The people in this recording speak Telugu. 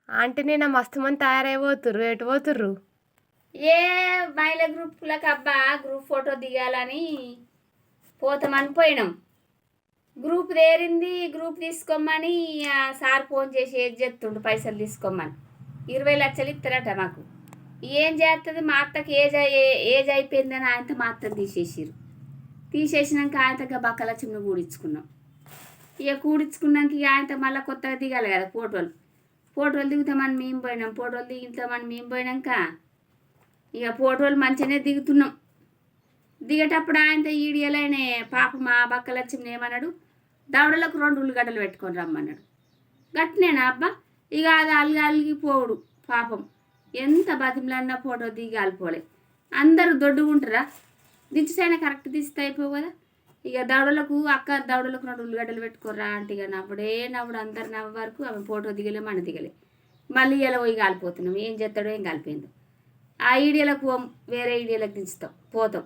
అంటే నేను మస్తు మంది తయారైపోతుర్రు ఎటు పోతుర్రు? ఏ మహిళా గ్రూప్లకు అబ్బా గ్రూప్ ఫోటో దిగాలని పోతామని పోయినాం. గ్రూప్ దేరింది, గ్రూప్ తీసుకోమని ఆ సార్ ఫోన్ చేసి ఏది చెప్తుండు పైసలు తీసుకోమని. 20 లక్షలు ఇస్తారట మాకు. ఏం చేస్తుంది మా అత్తకి ఏజ్ అయిపోయిందని ఆయనతో మా అత్తని తీసేసినాక ఆయనతో బక్కలక్ష్మిని కూడించుకున్నాం. ఇక కూడించుకున్నాక ఇక ఆయనతో మళ్ళీ కొత్తగా దిగాలి కదా ఫోటోలు దిగుతామని మేము పోయినాం. ఫోటోలు దిగుతామని మేము పోయినాక ఇక ఫోటోలు మంచిగానే దిగుతున్నాం. దిగేటప్పుడు ఆయనతో ఈడియలైన పాప మా బక్కలక్ష్మిని ఏమన్నాడు, దవడలకు 2 ఉల్లిగడ్డలు పెట్టుకొని రమ్మన్నాడు. గట్టినేనా అబ్బా? ఇక అది అలిగిపోవుడు పాపం. ఎంత బతిమలన్నా ఫోటో దిగాలిపోలే. అందరూ దొడ్డుకుంటారా? దించుసైనా కరెక్ట్ తీస్తే అయిపోవు కదా. ఇక దవడలకు 2 ఉల్లిగడ్డలు పెట్టుకోర్రా అంటే ఇక నవ్వుడు అందరు నవ్వు వరకు ఆమె ఫోటో దిగలే మన దిగలే. మళ్ళీ ఇలా పోయి కాలిపోతున్నాం. ఏం చేస్తాడో ఏం కాలిపోయిందో. ఆ ఈడియలకు వేరే ఈడియలకు దించుతాం పోతాం.